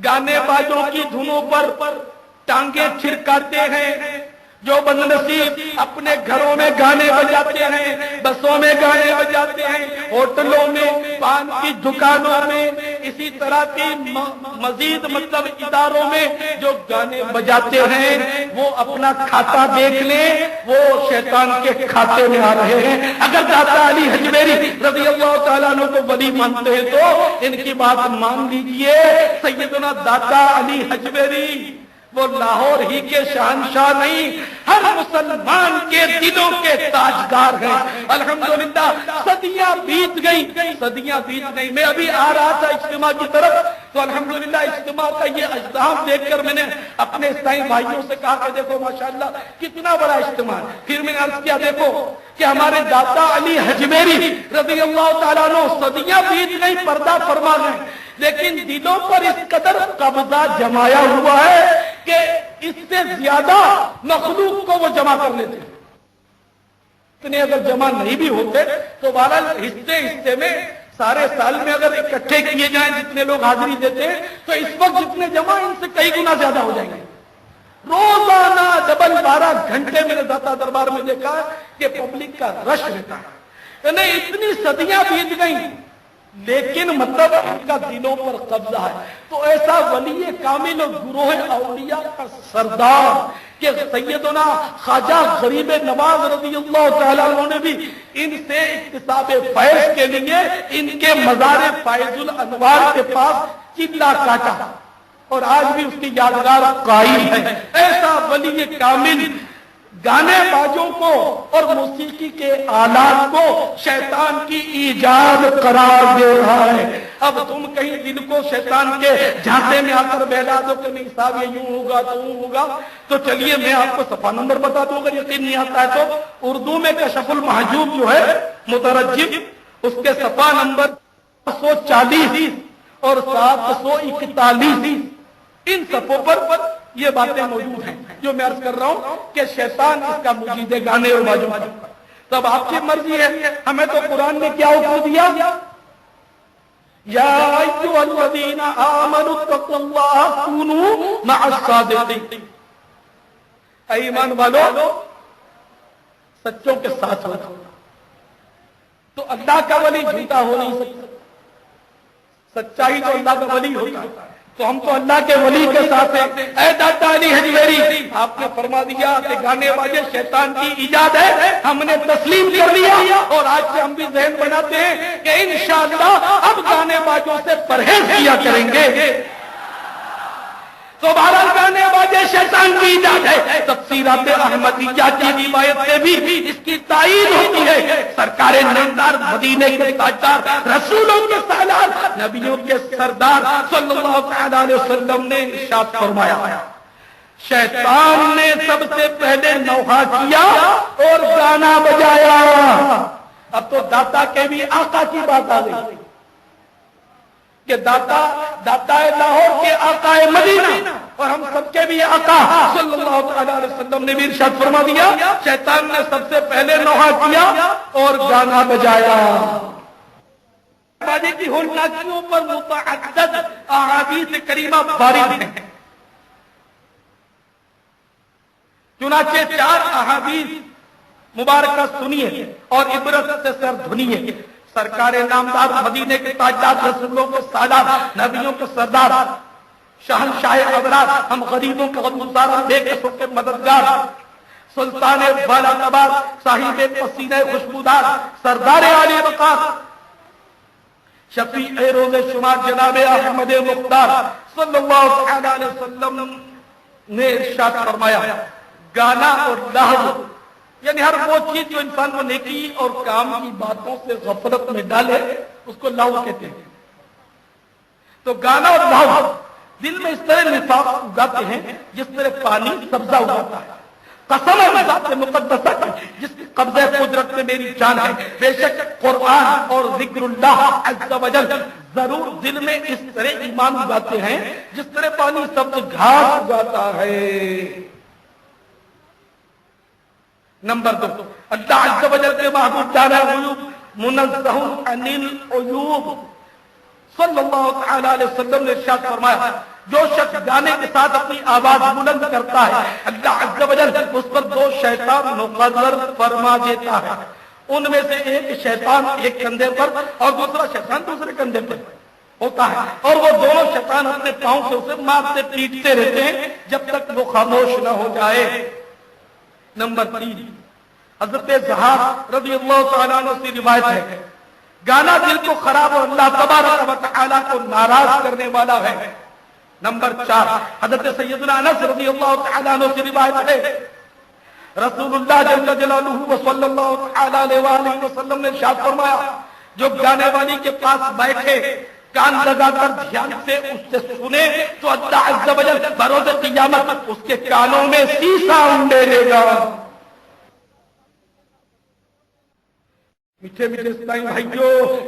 گانے بازوں کی دھنوں پر ٹانگیں چھڑکاتے ہیں، جو بدنصیب اپنے گھروں میں گانے بجاتے ہیں، بسوں میں گانے بجاتے ہیں، ہوٹلوں میں، پان کی دکانوں میں، اسی طرح کی مزید مطلب اداروں میں جو گانے بجاتے ہیں، وہ اپنا کھاتا دیکھ لیں، وہ شیطان کے کھاتے میں آ رہے ہیں۔ اگر داتا علی حجویری رضی اللہ تعالیٰ عنہ کو ولی مانتے ہیں تو ان کی بات مان لیجئے، سیدنا داتا علی حجویری وہ لاہور ہی کے شہنشاہ نہیں، ہر مسلمان کے دلوں کے تاجدار ہیں۔ الحمدللہ صدیاں بیت گئی۔ میں ابھی آ رہا تھا اجتماع کی طرف، تو الحمدللہ اجتماع کا یہ اجتماع دیکھ کر میں نے اپنے عیسائی بھائیوں سے کہا کہ دیکھو ماشاءاللہ کتنا بڑا اجتماع ہے۔ پھر میں نے عرض کیا دیکھو کہ ہمارے داتا علی حجویری رضی اللہ تعالیٰ عنہ صدیاں بیت گئی، پردہ فرما گئے، لیکن دلوں پر اس قدر قبضہ جمایا ہوا ہے کہ اس سے زیادہ مخلوق کو وہ جمع کر لیتے ہیں۔ اتنے اگر جمع نہیں بھی ہوتے تو بہرحال حصے میں سارے سال میں اگر اکٹھے کیے جائیں جتنے لوگ حاضری دیتے ہیں تو اس وقت جتنے جمع ان سے کئی گنا زیادہ ہو جائیں گے۔ روزانہ ڈبل 12 گھنٹے میرے داتا دربار میں دیکھا کہ پبلک کا رش رہتا ہے۔ یعنی اتنی صدیاں بیت گئیں لیکن مطلب ان کا دلوں پر قبضہ ہے۔ تو ایسا ولی کامل گروہ اولیاء کا سردار کہ سیدنا خواجہ غریب نواز رضی اللہ تعالیٰ عنہ نے بھی ان سے اکتساب فیض کے لیے ان کے مزار فیض الانوار کے پاس چلا کاٹا، اور آج بھی اس کی یادگار قائم ہے۔ ایسا ولی کامل گانے بازوں کو اور موسیقی کے آلات کو شیطان کی ایجاد قرار دے رہا ہے۔ اب تم کہیں دل کو شیطان کے جھانسے میں آ کر بہلا دو کہ نہیں صاحب یہ یوں ہوگا تو یوں ہوگا، تو چلیے میں آپ کو صفحہ نمبر بتا دوں، اگر یقین نہیں آتا ہے تو اردو میں کشف المحجوب جو ہے مترجم، اس کے صفحہ نمبر 740 اور 741 ان صفحوں پر یہ باتیں موجود ہیں جو میں عرض کر رہا ہوں کہ شیطان اس کا مجید گانے اور باجوں کا۔ تب آپ کی مرضی ہے، ہمیں تو قرآن نے کیا حکم دیا؟ یا ایھا الذین آمنوا اتقوا اللہ کونوا مع الصادقین، اے ایمان والو سچوں کے ساتھ رہو۔ تو اللہ کا ولی جھوٹا ہو نہیں سکتا، سچائی تو اللہ کا ولی ہوتا ہے، تو ہم تو اللہ کے ولی کے ساتھ ہیں۔ اے داتا علی حجویری، آپ نے فرما دیا کہ گانے واجے شیطان کی ایجاد ہے، ہم نے تسلیم کر لیا، اور آج سے ہم بھی ذہن بناتے ہیں کہ انشاءاللہ اب گانے باجوں سے پرہیز کیا کریں گے۔ تو بہرحال گانے باجے شیطان کی ایجاد ہے۔ تفسیرات احمدیہ کی روایت سے بھی اس کی تائید ہوتی ہے۔ سرکار نامدار مدینے کے تاجدار، رسولوں کے سالار، نبیوں کے سردار صلی اللہ علیہ وسلم نے ارشاد فرمایا، شیطان نے سب سے پہلے نوحہ کیا اور گانا بجایا۔ اب تو داتا کے بھی آقا کی بات آ گئی کہ داتا لاہور کے آقا مدینہ اور ہم سب کے بھی آقا صلی اللہ علیہ وسلم نے بھی ارشاد فرما دیا، شیطان نے سب سے پہلے نوحہ کیا اور گانا بجایا۔ باجے کی ہولناکیوں پر متعدد احادیث کریمہ وارد ہیں، چنانچہ 4 احادیث مبارکہ سنیے اور عبرت سے سر دھنیے۔ سرکار نامدار مدینے کے تاجدار، رسولوں کے سالار، نبیوں کے سردار، شہنشاہ ابرار، ہم غریبوں کے غمگسار، بے کسوں کے مددگار، سلطان بالا تبار، صاحب پسینہ خوشبودار، سردار عالی وقار، شفیع روز شمار جناب احمد مختار صلی اللہ علیہ وسلم نے ارشاد فرمایا، گانا اور لہو یعنی ہر وہ چیز جو انسان کو نیکی اور کام کی باتوں سے غفلت میں ڈالے اس کو لہو کہتے ہیں۔ تو گانا اور لہو دل میں اس طرح نفاق اگاتے ہیں جس طرح پانی سبزہ اگاتا ہے۔ قسم ہے ذات مقدسہ کی جس کی قبضہ قدرت میں میری جان ہے، بے شک قرآن اور ذکر اللہ عز و جل ضرور دل میں اس طرح ایمان اگاتے ہیں جس طرح پانی سبز گھاس اگاتا ہے۔ نمبر 2، اللہ عز و جل کے محبوب جانا غیوب منزہ عن العیوب، صلی اللہ تعالی علیہ وسلم نے ارشاد فرمایا جو شخص گانے کے ساتھ اپنی آواز بلند کرتا ہے اللہ عز و جل اس پر 2 شیطان مقرر فرما دیتا ہے. ان میں سے ایک شیطان ایک کندھے پر اور دوسرا شیطان دوسرے کندھے پر ہوتا ہے اور وہ دونوں شیطان اپنے پاؤں سے اسے مارتے پیٹتے رہتے ہیں جب تک وہ خاموش نہ ہو جائے. نمبر 3 حضرت زہار رضی اللہ تعالیٰ عنہ سے روایت ہے گانا دل کو خراب اور اللہ تبارک و تعالیٰ کو ناراض کرنے والا ہے. نمبر 4 حضرت سیدنا انس رضی اللہ تعالیٰ عنہ سے روایت ہے رسول اللہ جل جلالہ و صلی اللہ علیہ وآلہ وسلم نے ارشاد فرمایا جو گانے والی کے پاس بیٹھے کان لگا کر دھیان سے اس سے سنے تو اللہ عز و جل بروز قیامت اس کے کانوں میں سیسا اونڈے گا. میٹھے میٹھے اسلامی بھائیو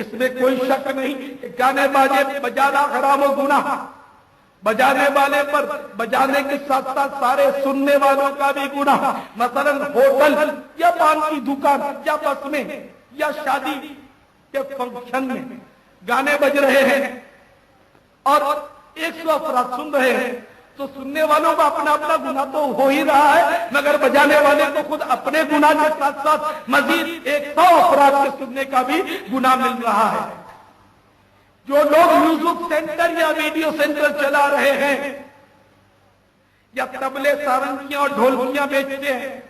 اس میں کوئی شک نہیں کہ گانے باجے بجانا حرام و گناہ بجانے والے پر بجانے کے ساتھ ساتھ سارے سننے والوں کا بھی گناہ. مثلا ہوٹل یا پان کی دکان یا بس میں یا شادی کے فنکشن میں گانے بج رہے ہیں اور 100 افراد سن رہے ہیں تو سننے والوں کا اپنا اپنا گناہ تو ہو ہی رہا ہے مگر بجانے والے کو خود اپنے گناہ کے ساتھ ساتھ مزید 100 افراد کے سننے کا بھی گناہ مل رہا ہے. جو لوگ میوزک سینٹر یا ویڈیو سینٹر چلا رہے ہیں یا طبلے سارنگیاں اور ڈھولکیاں بیچتے ہیں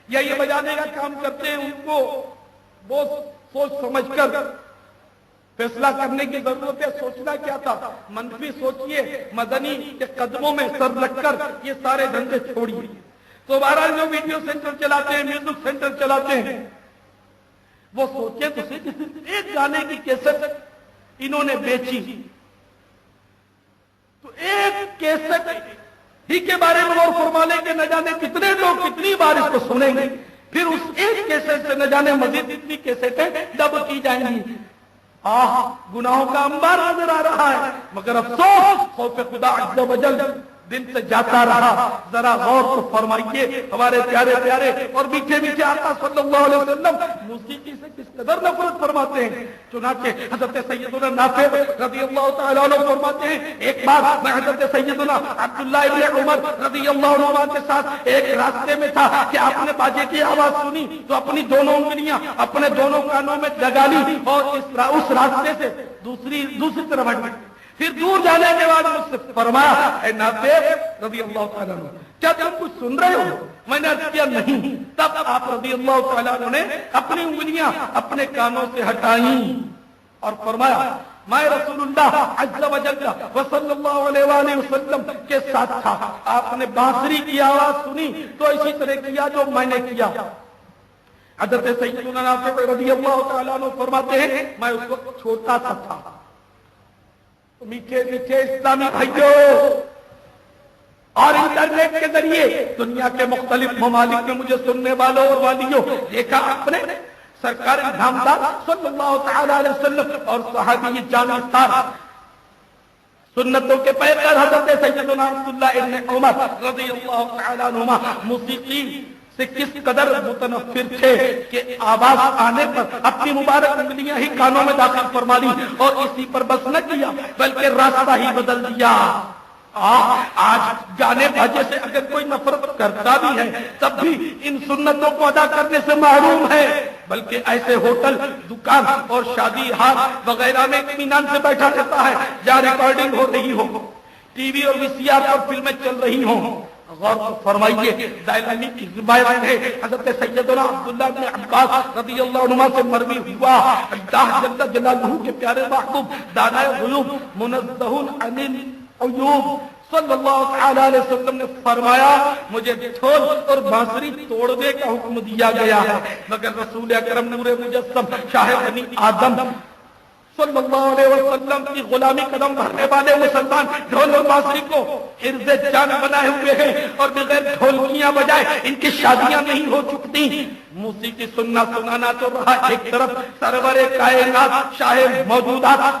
یا یہ بجانے کا کام کرتے ہیں ان کو وہ سوچ سمجھ کر فیصلہ کرنے کی ضرورت ہے. سوچنا کیا تھا منفی سوچئے مدنی کے قدموں میں سر رکھ کر یہ سارے دھندے چھوڑیے. تو بہرحال جو ویڈیو سینٹر چلاتے ہیں میوزک سینٹر چلاتے ہیں وہ سوچے تو صرف ایک گانے کی کیسٹ انہوں نے بیچی تو ایک کیسٹ ہی کے بارے میں غور فرما لیں کہ نہ جانے کتنے لوگ کتنی بار اس کو سنیں گے پھر اس ایک کیسٹ سے نہ جانے مزید اتنی کیسٹیں ڈب کی جائیں گی. گناہوں کا انبار نظر آ رہا ہے مگر افسوس خوف خدا عز و جل دل سے جاتا رہا. ذرا غور تو فرمائیے ہمارے پیارے پیارے اور میٹھے میٹھے آقا صلی اللہ علیہ وسلم موسیقی سے کس قدر نفرت فرماتے ہیں. چنانچہ حضرت سیدنا نافع رضی اللہ تعالیٰ عنہ فرماتے ہیں ایک بار میں حضرت سیدنا عبداللہ ابن عمر رضی اللہ عنہ کے ساتھ ایک راستے میں تھا کہ آپ نے باجے کی آواز سنی تو اپنی دونوں انگلیاں اپنے دونوں کانوں میں لگا لی اور اس راستے سے دوسری طرف ہٹ گئی. پھر دور جانے کے بعد مجھ سے فرمایا اے نافع رضی اللہ تعالیٰ عنہ کیا تم کچھ سن رہے ہو؟ میں نے عرض کیا نہیں. تب آپ رضی اللہ تعالیٰ عنہ نے اپنی انگلیاں اپنے کانوں سے ہٹائیں اور فرمایا میں رسول اللہ عز و جل و صلی اللہ علیہ وآلہ وسلم کے ساتھ تھا. آپ نے بانسری کی آواز سنی تو اسی طرح کیا جو میں نے کیا. حضرت سیدنا نافع رضی اللہ تعالیٰ عنہ فرماتے ہیں میں اس وقت چھوٹا سا تھا. میٹھے میٹھے اسلامی بھائیوں اور انٹرنیٹ کے ذریعے دنیا کے مختلف ممالک میں مجھے سننے والوں اور والیوں دیکھا آپ نے سرکار نامدار صلی اللہ تعالی علیہ وسلم اور صحابی جانشین سنتوں کے پیغمبر حضرت سیدنا عبداللہ ابن عمر رضی اللہ تعالی عنہما موسیقی سے کس قدر متنفر تھے کہ آواز آنے پر اپنی مبارک انگلیاں ہی کانوں میں داخل فرما لی اور اسی پر بس نہ کیا بلکہ راستہ ہی بدل دیا. آج گانے باجے سے اگر کوئی نفرت کرتا بھی ہے تب بھی ان سنتوں کو ادا کرنے سے محروم ہے بلکہ ایسے ہوٹل دکان اور شادی ہال وغیرہ میں اطمینان سے بیٹھا رہتا ہے جہاں ریکارڈنگ ہو رہی ہو ٹی وی اور VCR پر فلمیں چل رہی ہوں. غور فرمائیے دائلانی کی روایت ہے حضرت سیدنا عبداللہ بن عباس رضی اللہ عنہ سے مروی ہوا اللہ جل جلالہ کے پیارے محبوب دانائے غیوب منزہ عن العیوب صلی اللہ علیہ وسلم نے فرمایا مجھے ڈھول اور بانسری توڑنے کا حکم دیا گیا ہے مگر رسول اکرم نور مجسم شاہ بنی آدم صلی اللہ علیہ وسلم کی غلامی قدم بھرنے والے مسلمان ڈھول اور بانسری کو عرض جان بنائے ہوئے ہیں اور بغیر ڈھولکیاں بجائے ان کی شادیاں نہیں ہو چکتی. موسیقی سننا سنانا تو رہا ایک طرف سرور کائنات شاہ موجودات